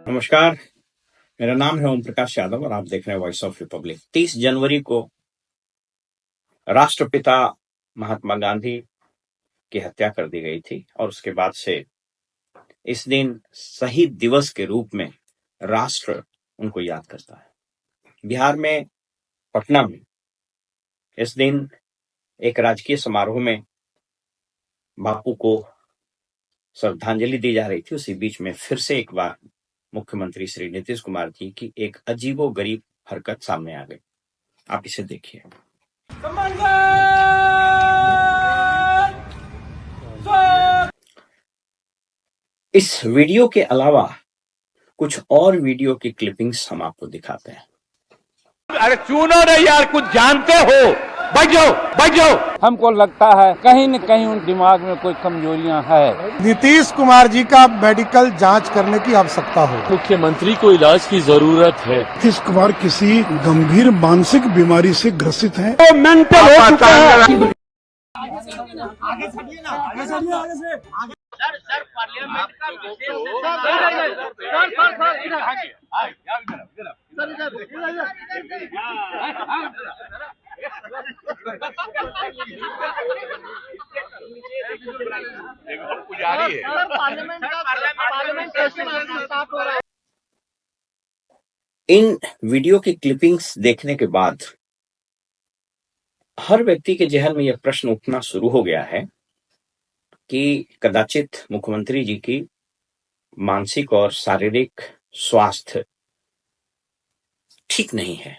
नमस्कार। मेरा नाम है ओम प्रकाश यादव और आप देख रहे हैं वॉइस ऑफ रिपब्लिक। 30 जनवरी को राष्ट्रपिता महात्मा गांधी की हत्या कर दी गई थी और उसके बाद से इस दिन शहीद दिवस के रूप में राष्ट्र उनको याद करता है। बिहार में पटना में इस दिन एक राजकीय समारोह में बापू को श्रद्धांजलि दी जा रही थी। उसी बीच में फिर से एक बार मुख्यमंत्री श्री नीतीश कुमार जी की एक अजीबोगरीब हरकत सामने आ गई। आप इसे देखिए। इस वीडियो के अलावा कुछ और वीडियो की क्लिपिंग्स हम आपको दिखाते हैं। अरे सुनो रे यार, कुछ जानते हो? बैठ जाओ। हमको लगता है कहीं न कहीं उन दिमाग में कोई कमजोरियां है। नीतीश कुमार जी का मेडिकल जांच करने की आवश्यकता हो। मुख्यमंत्री को इलाज की जरूरत है। नीतीश कुमार किसी गंभीर मानसिक बीमारी से ग्रसित हैं। वो मेंटल हो चुका है। सर पार्लियामेंट का पुजारी है। इन वीडियो की क्लिपिंग्स देखने के बाद हर व्यक्ति के जहन में यह प्रश्न उठना शुरू हो गया है कि कदाचित मुख्यमंत्री जी की मानसिक और शारीरिक स्वास्थ्य ठीक नहीं है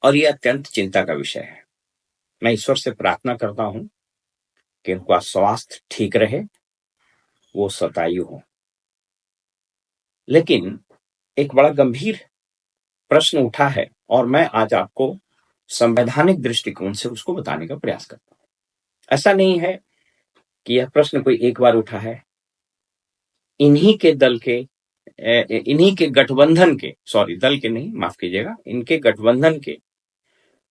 और यह अत्यंत चिंता का विषय है। मैं ईश्वर से प्रार्थना करता हूं कि उनका स्वास्थ्य ठीक रहे, वो शतायु हो। लेकिन एक बड़ा गंभीर प्रश्न उठा है और मैं आज आपको संवैधानिक दृष्टिकोण से उसको बताने का प्रयास करता हूं। ऐसा नहीं है कि यह प्रश्न कोई एक बार उठा है। इन्हीं के गठबंधन के, सॉरी दल के नहीं, माफ कीजिएगा, इनके गठबंधन के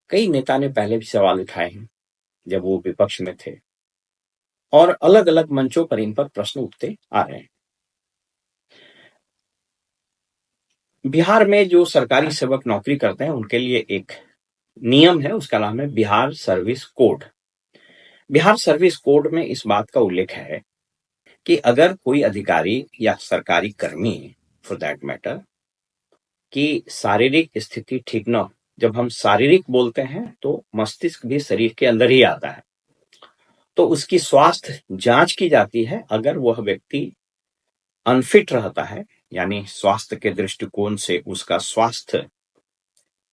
कई नेता ने पहले भी सवाल उठाए हैं जब वो विपक्ष में थे और अलग अलग मंचों पर इन पर प्रश्न उठते आ रहे हैं। बिहार में जो सरकारी सेवक नौकरी करते हैं उनके लिए एक नियम है, उसका नाम है Bihar service code. Bihar service code में इस बात का उल्लेख है कि अगर कोई अधिकारी या सरकारी कर्मी फॉर दैट मैटर की शारीरिक स्थिति ठीक न हो, जब हम शारीरिक बोलते हैं तो मस्तिष्क भी शरीर के अंदर ही आता है, तो उसकी स्वास्थ्य जांच की जाती है। अगर वह व्यक्ति अनफिट रहता है, यानी स्वास्थ्य के दृष्टिकोण से उसका स्वास्थ्य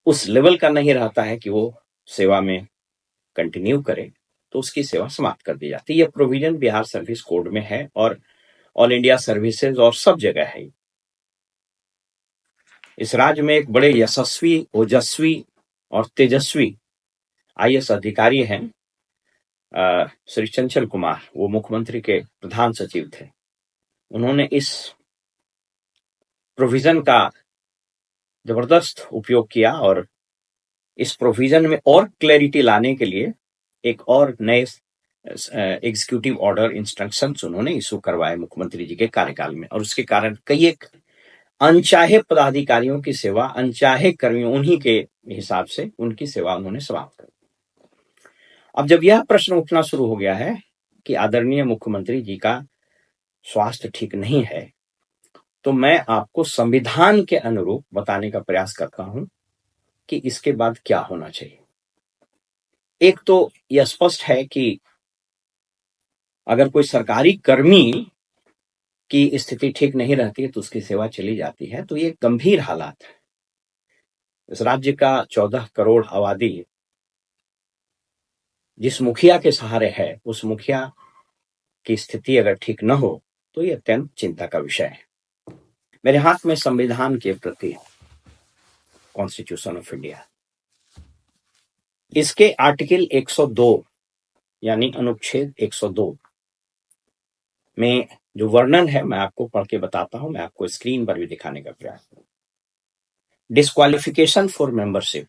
उस लेवल का नहीं रहता है कि वो सेवा में कंटिन्यू करे, तो उसकी सेवा समाप्त कर दी जाती है। यह प्रोविजन बिहार सर्विस कोड में है और ऑल इंडिया सर्विसेज और सब जगह है। इस राज्य में एक बड़े यशस्वी, ओजस्वी और तेजस्वी आईएएस अधिकारी हैं, श्री चंचल कुमार। वो मुख्यमंत्री के प्रधान सचिव थे। उन्होंने इस प्रोविजन का जबरदस्त उपयोग किया और इस प्रोविजन में और क्लैरिटी लाने के लिए एक और नए एग्जीक्यूटिव ऑर्डर इंस्ट्रक्शंस उन्होंने इशू करवाए मुख्यमंत्री जी के कार्यकाल में, और उसके कारण कई एक अनचाहे पदाधिकारियों की सेवा, अनचाहे कर्मियों, उन्हीं के हिसाब से उनकी सेवा उन्होंने समाप्त कर दी। अब जब यह प्रश्न उठना शुरू हो गया है कि आदरणीय मुख्यमंत्री जी का स्वास्थ्य ठीक नहीं है, तो मैं आपको संविधान के अनुरूप बताने का प्रयास करता हूं कि इसके बाद क्या होना चाहिए। एक तो यह स्पष्ट है कि अगर कोई सरकारी कर्मी की स्थिति ठीक नहीं रहती है तो उसकी सेवा चली जाती है, तो ये गंभीर हालात है। इस राज्य का 14 करोड़ आबादी जिस मुखिया के सहारे है, उस मुखिया की स्थिति अगर ठीक न हो तो ये अत्यंत चिंता का विषय है। मेरे हाथ में संविधान के प्रति कॉन्स्टिट्यूशन ऑफ इंडिया, इसके आर्टिकल 102 यानी अनुच्छेद 102 में जो वर्णन है मैं आपको पढ़ के बताता हूं। मैं आपको स्क्रीन पर भी दिखाने का प्रयास करूं। Disqualification for membership,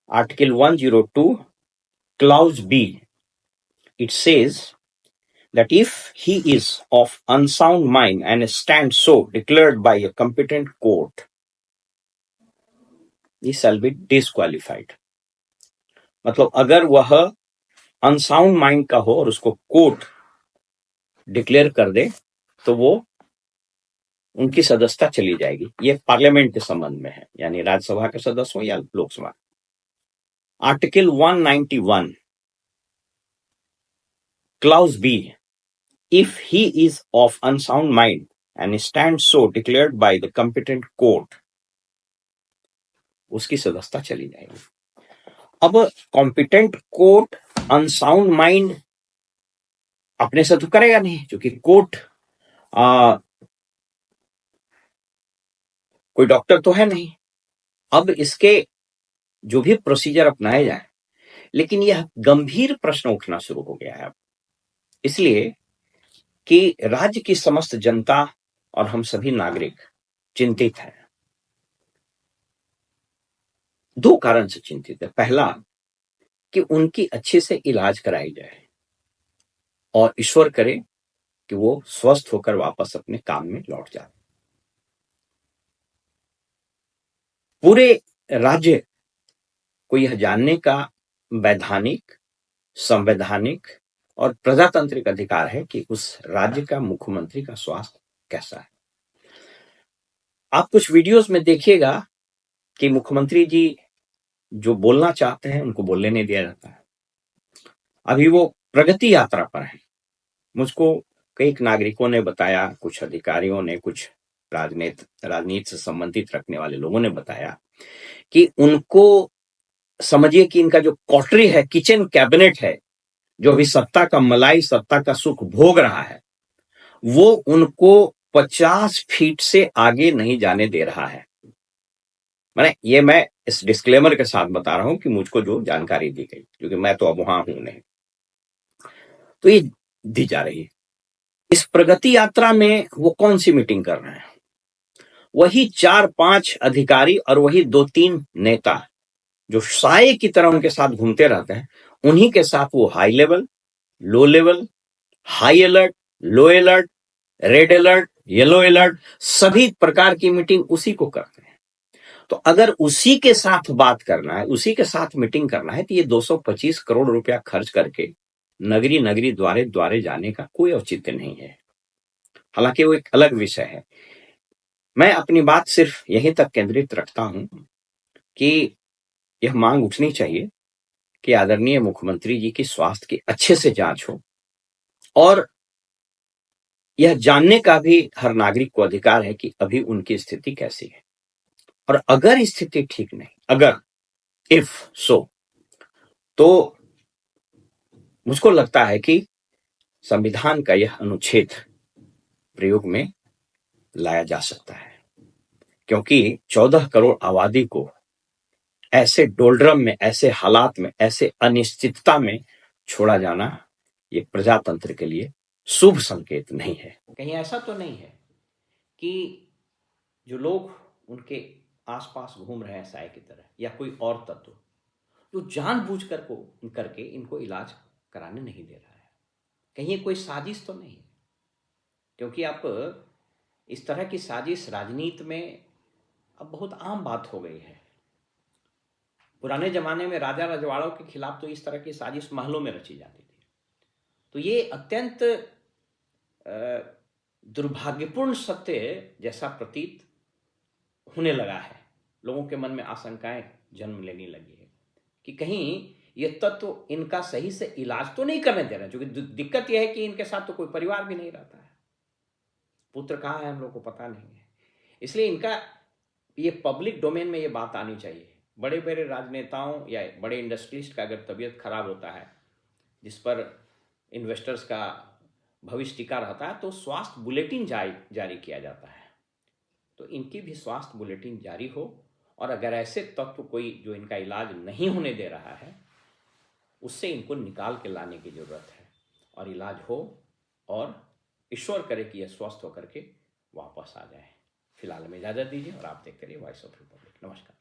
article 102 clause B, it says that if he is of unsound mind and stands so declared by a competent court, he shall be disqualified. मतलब अगर वह अनसाउंड माइंड का हो और उसको कोर्ट डिक्लेयर कर दे तो वो उनकी सदस्यता चली जाएगी। ये पार्लियामेंट के संबंध में है, यानी राज्यसभा के सदस्य हो या Lok Sabha. Article 191 clause B, if he is of unsound mind and stands so declared by the competent court, उसकी सदस्यता चली जाएगी। अब कॉम्पिटेंट कोर्ट अनसाउंड माइंड अपने से तो करेगा नहीं, क्योंकि कोर्ट कोई डॉक्टर तो है नहीं। अब इसके जो भी प्रोसीजर अपनाए जाए, लेकिन यह गंभीर प्रश्न उठना शुरू हो गया है अब, इसलिए कि राज्य की समस्त जनता और हम सभी नागरिक चिंतित हैं। दो कारण से चिंतित है। पहला कि उनकी अच्छे से इलाज कराई जाए और ईश्वर करे कि वो स्वस्थ होकर वापस अपने काम में लौट जाए। पूरे राज्य को यह जानने का वैधानिक, संवैधानिक और प्रजातांत्रिक अधिकार है कि उस राज्य का मुख्यमंत्री का स्वास्थ्य कैसा है। आप कुछ वीडियोस में देखिएगा कि मुख्यमंत्री जी जो बोलना चाहते हैं उनको बोलने नहीं दिया जाता है। अभी वो प्रगति यात्रा पर है। मुझको कई नागरिकों ने बताया, कुछ अधिकारियों ने, कुछ राजनीति से संबंधित रखने वाले लोगों ने बताया कि उनको समझिए कि इनका जो कॉटरी है, किचन कैबिनेट है, जो अभी सत्ता का मलाई, सत्ता का सुख भोग रहा है, वो उनको 50 फीट से आगे नहीं जाने दे रहा है। ये मैं इस डिस्क्लेमर के साथ बता रहा हूं कि मुझको जो जानकारी दी गई, क्योंकि मैं तो अब वहां हूं नहीं, तो ये दी जा रही है। इस प्रगति यात्रा में वो कौन सी मीटिंग कर रहे हैं? वही 4-5 अधिकारी और वही 2-3 नेता जो साये की तरह उनके साथ घूमते रहते हैं, उन्हीं के साथ वो high level, low level, high alert, low alert, red alert, yellow alert, सभी प्रकार की मीटिंग उसी को करते हैं। तो अगर उसी के साथ बात करना है, उसी के साथ मीटिंग करना है, तो ये 225 करोड़ रुपया खर्च करके नगरी नगरी द्वारे द्वारे जाने का कोई औचित्य नहीं है। हालांकि वो एक अलग विषय है। मैं अपनी बात सिर्फ यहीं तक केंद्रित रखता हूं कि यह मांग उठनी चाहिए कि आदरणीय मुख्यमंत्री जी की स्वास्थ्य की अच्छे से जांच हो, और यह जानने का भी हर नागरिक को अधिकार है कि अभी उनकी स्थिति कैसी है। और अगर स्थिति ठीक नहीं, अगर इफ सो, तो मुझको लगता है कि संविधान का यह अनुच्छेद प्रयोग में लाया जा सकता है, क्योंकि 14 करोड़ आबादी को ऐसे डोलड्रम में, ऐसे हालात में, ऐसे अनिश्चितता में छोड़ा जाना ये प्रजातंत्र के लिए शुभ संकेत नहीं है। कहीं ऐसा तो नहीं है कि जो लोग उनके आसपास घूम रहे हैं साय की तरह, या कोई और तत्व जो जानबूझ करके इनको इलाज कराने नहीं दे रहा है? कहीं ये कोई साजिश तो नहीं है? क्योंकि आप इस तरह की साजिश राजनीति में अब बहुत आम बात हो गई है। पुराने जमाने में राजा रजवाड़ों के खिलाफ तो इस तरह की साजिश महलों में रची जाती थी। तो ये अत्यंत दुर्भाग्यपूर्ण सत्य जैसा प्रतीत होने लगा है। लोगों के मन में आशंकाएं जन्म लेने लगी है कि कहीं ये तत्व इनका सही से इलाज तो नहीं करने दे रहे, क्योंकि दिक्कत यह है कि इनके साथ तो कोई परिवार भी नहीं रहता है। पुत्र कहाँ है हम लोग को पता नहीं है। इसलिए इनका ये पब्लिक डोमेन में ये बात आनी चाहिए। बड़े बड़े राजनेताओं या बड़े इंडस्ट्रियलिस्ट का अगर तबीयत खराब होता है, जिस पर इन्वेस्टर्स का भविष्य टिका रहता है, तो स्वास्थ्य बुलेटिन जारी किया जाता है। तो इनकी भी स्वास्थ्य बुलेटिन जारी हो, और अगर ऐसे तत्व कोई जो इनका इलाज नहीं होने दे रहा है, उससे इनको निकाल के लाने की जरूरत है और इलाज हो, और ईश्वर करे कि यह स्वस्थ होकर के वापस आ जाए। फिलहाल में इजाजत दीजिए और आप देखते रहिए वॉइस ऑफ रिपब्लिक। नमस्कार।